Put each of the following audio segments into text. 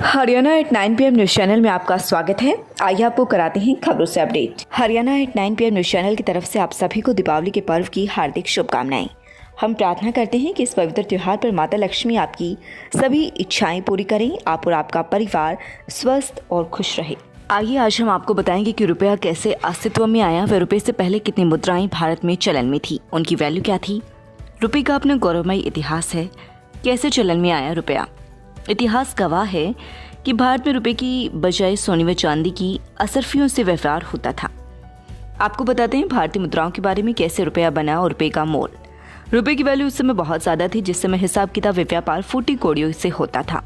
Haryana at 9 PM news channel में आपका स्वागत है। आइए आपको कराते हैं खबरों से update. Haryana at 9 PM news channel की तरफ से आप सभी को दीपावली के पर्व की हार्दिक शुभकामनाएं। हम प्रार्थना करते हैं कि इस पवित्र त्योहार पर माता लक्ष्मी आपकी सभी इच्छाएं पूरी करें, आप और आपका परिवार स्वस्थ और खुश रहे। आइए आज हम आपको बताएंगे कि रुपया कैसे अस्तित्व में आया व रुपये से पहले कितनी मुद्राएं भारत में चलन में थी, उनकी वैल्यू क्या थी। रुपये का अपना गौरवमयी इतिहास है। कैसे चलन में आया रुपया। इतिहास गवाह है कि भारत में रुपए की बजाय सोने व चांदी की असरफियों से व्यवहार होता था। आपको बताते हैं भारतीय मुद्राओं के बारे में, कैसे रुपया बना और रुपए का मोल। रुपए की वैल्यू उस समय बहुत ज़्यादा थी, जिस समय हिसाब किताब व व्यापार फूटी कौड़ियों से होता था।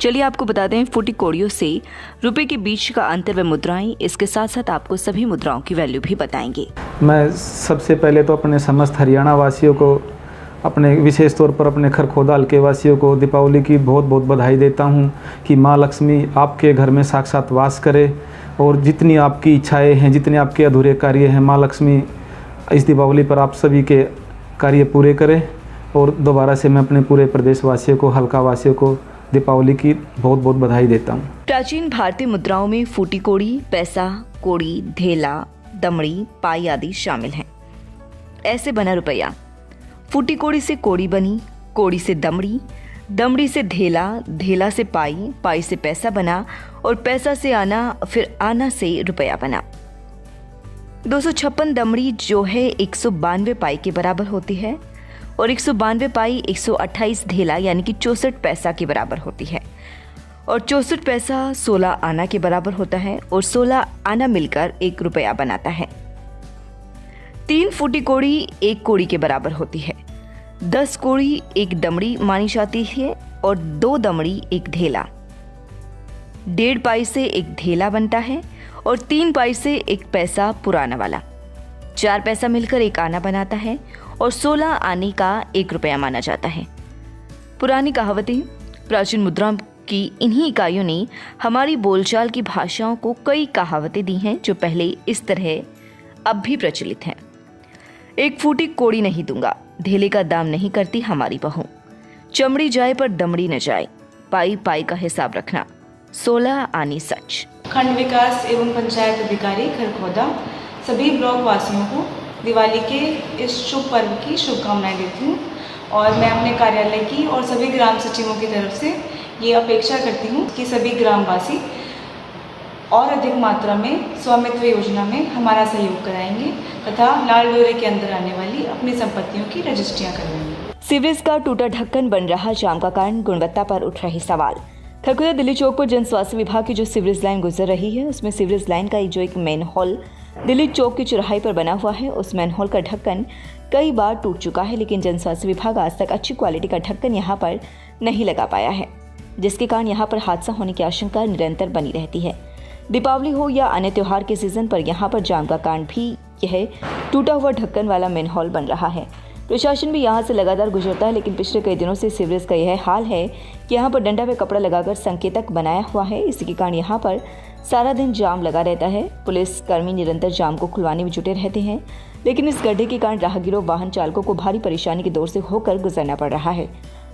चलिए आपको बताते हैं फूटी कौड़ियों से रुपए के बीच का अंतर व मुद्राएं। इसके साथ साथ आपको सभी मुद्राओं की वैल्यू भी बताएंगे। मैं सबसे पहले तो अपने समस्त हरियाणा वासियों को, अपने विशेष तौर पर अपने खरखोदा हल्के वासियों को दीपावली की बहुत बहुत बधाई देता हूं कि माँ लक्ष्मी आपके घर में साक्षात वास करे और जितनी आपकी इच्छाएं हैं, जितने आपके अधूरे कार्य हैं, माँ लक्ष्मी इस दीपावली पर आप सभी के कार्य पूरे करें। और दोबारा से मैं अपने पूरे प्रदेश वासियों को, हल्का वासियों को दीपावली की बहुत बहुत बधाई देता हूँ। प्राचीन भारतीय मुद्राओं में फूटी कौड़ी, पैसा, कौड़ी, धेला, दमड़ी, पाई आदि शामिल हैं। ऐसे बना रुपया। फूटी कौड़ी से कौड़ी बनी, कौड़ी से दमड़ी, दमड़ी से धेला, धेला से पाई, पाई से पैसा बना और पैसा से आना, फिर आना से रुपया बना। 256 दमड़ी जो है 192 पाई के बराबर होती है और 192 पाई 128 धेला यानी कि 64 पैसा के बराबर होती है और 64 पैसा 16 आना के बराबर होता है और 16 आना मिलकर 1 रुपया बनाता है। 3 फूटी कौड़ी 1 कौड़ी के बराबर होती है। 10 कौड़ी 1 दमड़ी मानी जाती है और 2 दमड़ी 1 धेला। 1.5 पाई से 1 धेला बनता है और 3 पाई से 1 पैसा पुराना वाला। 4 पैसा मिलकर 1 आना बनाता है और 16 आने का 1 रुपया माना जाता है। पुरानी कहावतें। प्राचीन मुद्राओं की इन्हीं इकाइयों ने हमारी बोलचाल की भाषाओं को कई कहावतें दी हैं जो पहले इस तरह अब भी प्रचलित हैं। 1 फूटी कौड़ी नहीं दूंगा, धेले का दाम नहीं करती हमारी बहू, चमड़ी जाए पर दमड़ी न जाए, पाई पाई का हिसाब रखना, 16 आनी सच। खंड विकास एवं पंचायत अधिकारी खरखोदा सभी ब्लॉक वासियों को दिवाली के इस शुभ पर्व की शुभकामनाएं देती हूँ और मैं अपने कार्यालय की और सभी ग्राम सचिवों की तरफ से ये अपेक्षा करती हूँ कि सभी ग्रामवासी और अधिक मात्रा में स्वामित्व योजना में हमारा सहयोग कराएंगे तथा लाल डोरे के अंदर आने वाली अपनी संपत्तियों की रजिस्ट्रियां करवाएंगे। सीवरेज का टूटा ढक्कन बन रहा जाम का कारण, गुणवत्ता पर उठ रहे सवाल। खरखोदा दिल्ली चौक पर जन स्वास्थ्य विभाग की जो सीवरेज लाइन गुजर रही है, उसमें सीवरेज लाइन का जो एक मेन हॉल दिल्ली चौक की चौराहे पर बना हुआ है, उस मैन हॉल का ढक्कन कई बार टूट चुका है, लेकिन जन स्वास्थ्य विभाग आज तक अच्छी क्वालिटी का ढक्कन यहाँ पर नहीं लगा पाया है, जिसके कारण यहाँ पर हादसा होने की आशंका निरंतर बनी रहती है। दीपावली हो या अन्य त्योहार के सीजन पर यहाँ पर जाम का कारण भी यह टूटा हुआ ढक्कन वाला मेन हॉल बन रहा है। प्रशासन भी यहाँ से लगातार गुजरता है, लेकिन पिछले कई दिनों से सीवरेज का यह हाल है कि यहाँ पर डंडा व कपड़ा लगाकर संकेतक बनाया हुआ है। इसी के कारण यहाँ पर सारा दिन जाम लगा रहता है। पुलिस कर्मी निरंतर जाम को खुलवाने में जुटे रहते हैं, लेकिन इस गड्ढे के कारण राहगीरों, वाहन चालकों को भारी परेशानी के दौर से होकर गुजरना पड़ रहा है।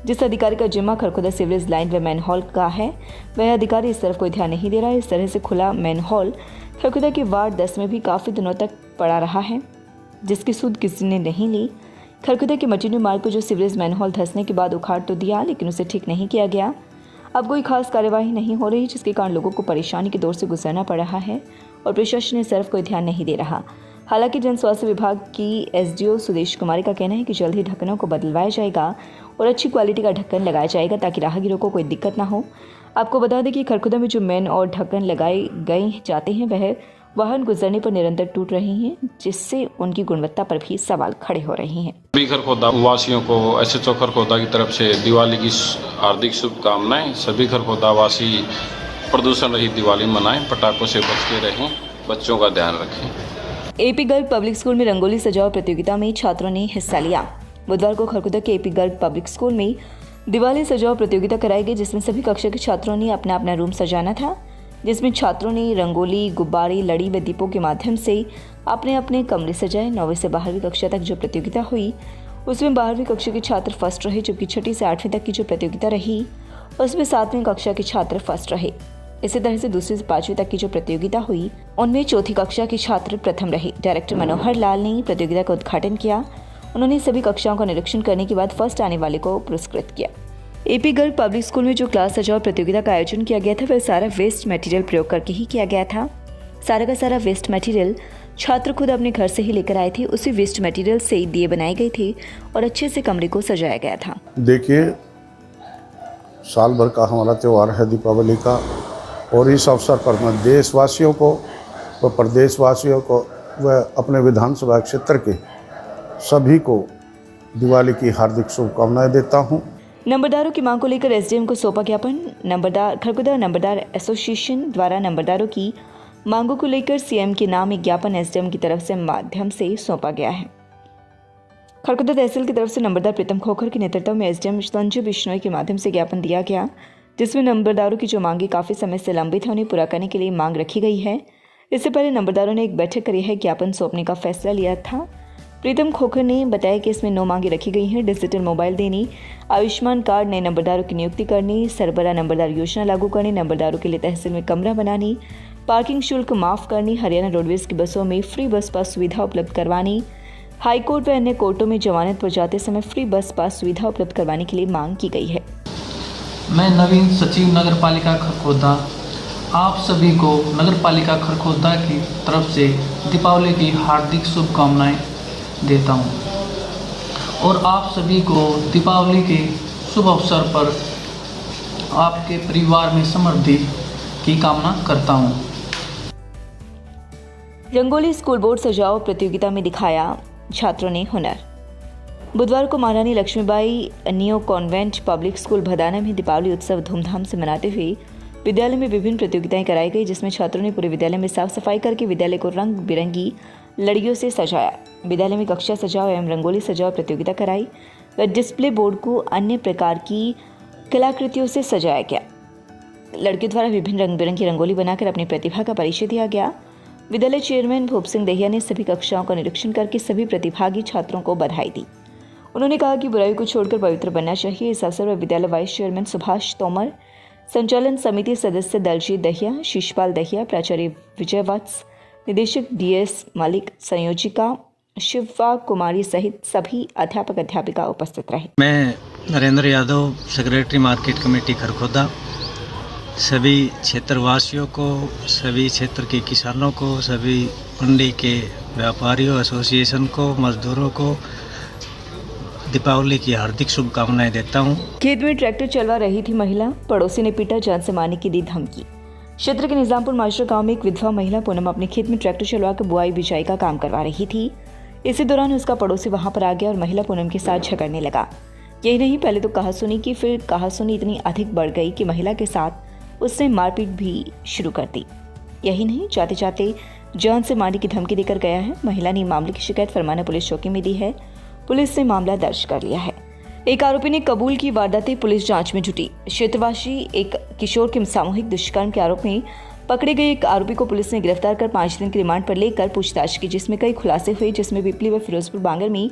जिस अधिकारी का जिम्मा खरखोदा सीवरेज लाइन व मैन हॉल का है, वह अधिकारी इस तरफ कोई ध्यान नहीं दे रहा है। इस तरह से खुला मैन हॉल खरखोदा के वार्ड 10 में भी काफ़ी दिनों तक पड़ा रहा है, जिसकी सूद किसी ने नहीं ली। खरखोदा के मटीनू मार्ग पर जो सीवरेज मैन हॉल धंसने के बाद उखाड़ तो दिया, लेकिन उसे ठीक नहीं किया गया। अब कोई खास कार्यवाही नहीं हो रही, जिसके कारण लोगों को परेशानी के दौर से गुजरना पड़ रहा है और प्रशासन इस तरफ कोई ध्यान नहीं दे रहा। हालांकि जन स्वास्थ्य विभाग की एसडीओ सुदेश कुमारी का कहना है कि जल्द ही ढक्कनों को बदलवाया जाएगा और अच्छी क्वालिटी का ढक्कन लगाया जाएगा ताकि राहगीरों को कोई दिक्कत ना हो। आपको बता दें कि खरखोदा में जो मेन और ढक्कन लगाए गए जाते हैं वह वाहन गुजरने पर निरंतर टूट रही हैं, जिससे उनकी गुणवत्ता पर भी सवाल खड़े हो रहे हैं। सभी खरखोदा वासियों को एसएचओ खरखोदा की तरफ से दिवाली की हार्दिक शुभकामनाएं। सभी खरखोदा वासी प्रदूषण रहित दिवाली मनाएं, पटाखों से बच के रहें, बच्चों का ध्यान रखें। एपी गर्ग पब्लिक स्कूल में रंगोली सजाओ प्रतियोगिता में छात्रों ने हिस्सा लिया। बुधवार को खरखोदा के एपी गर्ग पब्लिक स्कूल में दिवाली सजाओ प्रतियोगिता कराई गई, जिसमें सभी कक्षा के छात्रों ने अपना अपना रूम सजाना था, जिसमें छात्रों ने रंगोली, गुब्बारे, लड़ी व दीपों के माध्यम से अपने अपने कमरे सजाए। 9वीं से 12वीं कक्षा तक जो प्रतियोगिता हुई उसमें 12वीं कक्षा के छात्र फर्स्ट रहे, जबकि 6ठी से 8वीं तक की जो प्रतियोगिता रही उसमें 7वीं कक्षा के छात्र फर्स्ट रहे। इसी तरह से दूसरी से 5वीं तक की जो प्रतियोगिता हुई उनमें चौथी कक्षा के छात्र प्रथम रहे। डायरेक्टर मनोहर लाल ने प्रतियोगिता का उद्घाटन किया। उन्होंने सभी कक्षाओं का निरीक्षण करने के बाद फर्स्ट आने वाले को पुरस्कृत किया। एपी गर्ग पब्लिक स्कूल में जो क्लास सजाओ प्रतियोगिता का आयोजन किया गया था वह सारा वेस्ट मटेरियल प्रयोग करके ही किया गया था। सारा का सारा वेस्ट मटेरियल छात्र खुद अपने घर से ही लेकर आए थे। उसी वेस्ट मटेरियल से दिए बनाए गए थे और अच्छे से कमरे को सजाया गया था। देखिए, साल भर का हमारा त्यौहार है दीपावली का, और इस अवसर पर मैं देशवासियों को व प्रदेशवासियों को व अपने विधानसभा क्षेत्र के सभी को दिवाली की हार्दिक शुभकामनाएं देता हूं। नंबरदारों की मांग को लेकर एसडीएम को सौंपा ज्ञापन। खरखोदा नंबरदार एसोसिएशन द्वारा नंबरदारों की मांगों को लेकर सीएम के नाम एक ज्ञापन एसडीएम की तरफ से माध्यम से सौंपा गया है। खरखोदा तहसील की तरफ से नंबरदार प्रीतम खोखर के नेतृत्व में एसडीएम संजय बिश्नोई के माध्यम से ज्ञापन दिया गया, जिसमें नंबरदारों की जो मांगे काफ़ी समय से लंबित है उन्हें पूरा करने के लिए मांग रखी गई है। इससे पहले नंबरदारों ने एक बैठक करी है, ज्ञापन सौंपने का फैसला लिया था। प्रीतम खोखर ने बताया कि इसमें 9 मांगे रखी गई हैं। डिजिटल मोबाइल देने, आयुष्मान कार्ड, नए नंबरदारों की नियुक्ति करनी, सरबरा नंबरदार योजना लागू करने, नंबरदारों के लिए तहसील में कमरा बनानी, पार्किंग शुल्क माफ करनी, हरियाणा रोडवेज की बसों में फ्री बस पास सुविधा उपलब्ध करवानी, हाईकोर्ट व अन्य कोर्टों में जमानत पर जाते समय फ्री बस पास सुविधा उपलब्ध करवाने के लिए मांग की गई है। मैं नवीन सचिव नगर पालिका खरखोदा आप सभी को नगर पालिका खरखोदा की तरफ से दीपावली की हार्दिक शुभकामनाएं देता हूं और आप सभी को दीपावली के शुभ अवसर पर आपके परिवार में समृद्धि की कामना करता हूं। रंगोली स्कूल बोर्ड सजाओ प्रतियोगिता में दिखाया छात्रों ने हुनर। बुधवार को Maharani Laxmibai neo convent public school Bhadana में दीपावली उत्सव धूमधाम से मनाते हुए विद्यालय में विभिन्न प्रतियोगिताएं कराई गई, जिसमें छात्रों ने पूरे विद्यालय में साफ सफाई करके विद्यालय को रंग बिरंगी लड़ियों से सजाया। विद्यालय में कक्षा सजाओ एवं रंगोली सजाओ प्रतियोगिता कराई व डिस्प्ले बोर्ड को अन्य प्रकार की कलाकृतियों से सजाया गया। लड़कियों द्वारा विभिन्न रंग बिरंगी रंगोली बनाकर अपनी प्रतिभा का परिचय दिया गया। विद्यालय चेयरमैन भूप सिंह दहिया ने सभी कक्षाओं का निरीक्षण करके सभी प्रतिभागी छात्रों को बधाई दी। उन्होंने कहा कि बुराई को छोड़कर पवित्र बनना चाहिए। इस अवसर पर विद्यालय वाइस चेयरमैन सुभाष तोमर, संचालन समिति सदस्य दलजीत दहिया, शिशपाल दहिया, प्राचार्य विजय वत्स, निदेशक डीएस मलिक, संयोजिका शिवा कुमारी सहित सभी अध्यापक अध्यापिका उपस्थित रहे। मैं Narendra Yadav, secretary market committee Kharkhoda, सभी क्षेत्रवासियों को, सभी क्षेत्र के किसानों को, सभी मंडी के व्यापारियों, एसोसिएशन को, मजदूरों को दीपावली की हार्दिक शुभकामनाएं देता हूं। खेत में ट्रैक्टर चलवा रही थी महिला, पड़ोसी ने पीटा, जान से मारने की दी धमकी। क्षेत्र के निजामपुर माजरा गांव में एक विधवा महिला पूनम अपने खेत में ट्रैक्टर चलवाकर बुआई बिजाई का काम करवा रही थी। इसी दौरान उसका पड़ोसी वहां पर आ गया और महिला पूनम के साथ झगड़ने लगा। यही नहीं, पहले तो कहासुनी की, फिर कहासुनी इतनी अधिक बढ़ गई कि महिला के साथ उसने मारपीट भी शुरू कर दी। यही नहीं, जाते जाते जान से मारने की धमकी देकर गया है। महिला ने मामले की शिकायत फरमाना पुलिस चौकी में दी है। पुलिस ने मामला दर्ज कर लिया है। एक आरोपी ने कबूल की, वारदातें पुलिस जांच में जुटी। क्षेत्रवासी एक किशोर के सामूहिक दुष्कर्म के आरोप में पकड़े गए एक आरोपी को पुलिस ने गिरफ्तार कर 5 दिन की रिमांड पर लेकर पूछताछ की, जिसमें कई खुलासे हुए, जिसमें पिपली व फिरोजपुर बांगर में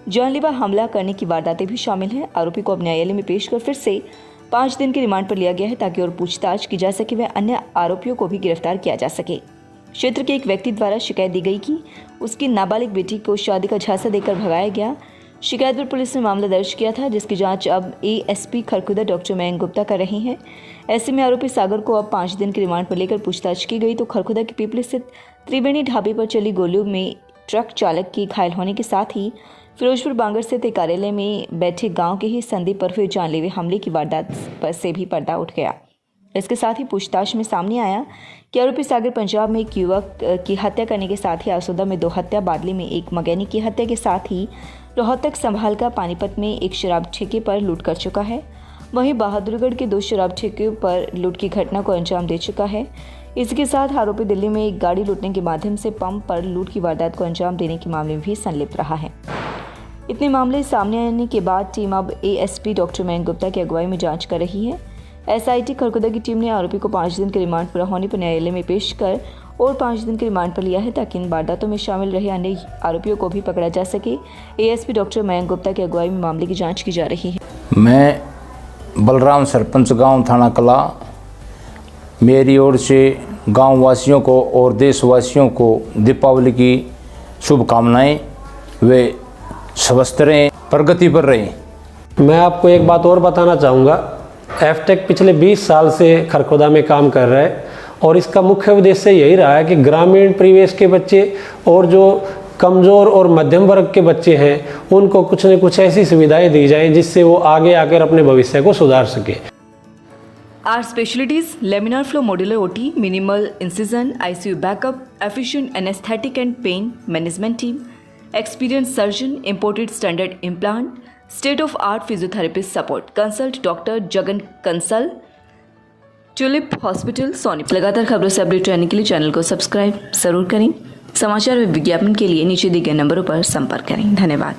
जानलेवा हमला करने की वारदातें भी शामिल हैं। आरोपी को अब न्यायालय में पेश कर फिर से 5 दिन की रिमांड पर लिया गया है, ताकि और पूछताछ की जा सके व अन्य आरोपियों को भी गिरफ्तार किया जा सके। क्षेत्र के एक व्यक्ति द्वारा शिकायत दी गई कि उसकी नाबालिग बेटी को शादी का झांसा देकर भगाया गया। शिकायत पर पुलिस ने मामला दर्ज किया था, जिसकी जांच अब एएसपी खरखोदा डॉक्टर मयंक गुप्ता कर रही हैं। ऐसे में आरोपी सागर को अब 5 दिन की रिमांड पर लेकर पूछताछ की गई तो खरखोदा की पीपली स्थित त्रिवेणी ढाबे पर चली गोलियों में ट्रक चालक के घायल होने के साथ ही फिरोजपुर बांगर स्थित एक कार्यालय में बैठे गांव के ही संदीप पर हुए जानलेवे हमले की वारदात पर से भी पर्दा उठ गया। इसके साथ ही पूछताछ में सामने आया कि आरोपी सागर पंजाब में एक युवक की हत्या करने के साथ ही आसोदा में 2 हत्या, बादली में एक मैकेनिक की हत्या के साथ ही रोहतक संभाल का पानीपत में एक शराब ठेके पर लूट कर चुका है। वहीं बहादुरगढ़ के 2 शराब ठेके पर लूट की घटना को अंजाम दे चुका है। इसके साथ आरोपी दिल्ली में एक गाड़ी लूटने के माध्यम से पंप पर लूट की वारदात को अंजाम देने के मामले में भी संलिप्त रहा है। इतने मामले सामने आने के बाद टीम अब एएसपी डॉक्टर मयंक गुप्ता की अगुवाई में जांच कर रही है। एसआईटी खरखोदा की टीम ने आरोपी को 5 दिन के रिमांड पूरा होने पर न्यायालय में पेश कर और 5 दिन के रिमांड पर लिया है, ताकि इन वारदातों में शामिल रहे अन्य आरोपियों को भी पकड़ा जा सके। एएसपी डॉक्टर मयंक गुप्ता की अगुवाई में मामले की जांच की जा रही है। मैं बलराम सरपंच गांव थाना कला, मेरी ओर से गांव वासियों को और देशवासियों को दीपावली की शुभकामनाएं। वे स्वस्थ रहें, प्रगति पर रहें। मैं आपको एक बात और बताना चाहूँगा। एफटेक पिछले 20 साल से खरखोदा में काम कर रहा है और इसका मुख्य उद्देश्य यही रहा है कि ग्रामीण परिवेश के बच्चे और जो कमज़ोर और मध्यम वर्ग के बच्चे हैं उनको कुछ न कुछ ऐसी सुविधाएं दी जाएं जिससे वो आगे आकर अपने भविष्य को सुधार सके। Our specialties: laminar flow modular OT, minimal incision, ICU backup, efficient anesthetic and pain management team, experienced surgeon, imported standard implant, state-of-art physiotherapist support. Consult Dr. Jagan Kansal, tulip hospital Sonipat. लगातार खबरों से अपडेट रहने के लिए channel को subscribe जरूर करें। समाचार व विज्ञापन के लिए नीचे दिए गए नंबरों पर संपर्क करें। धन्यवाद।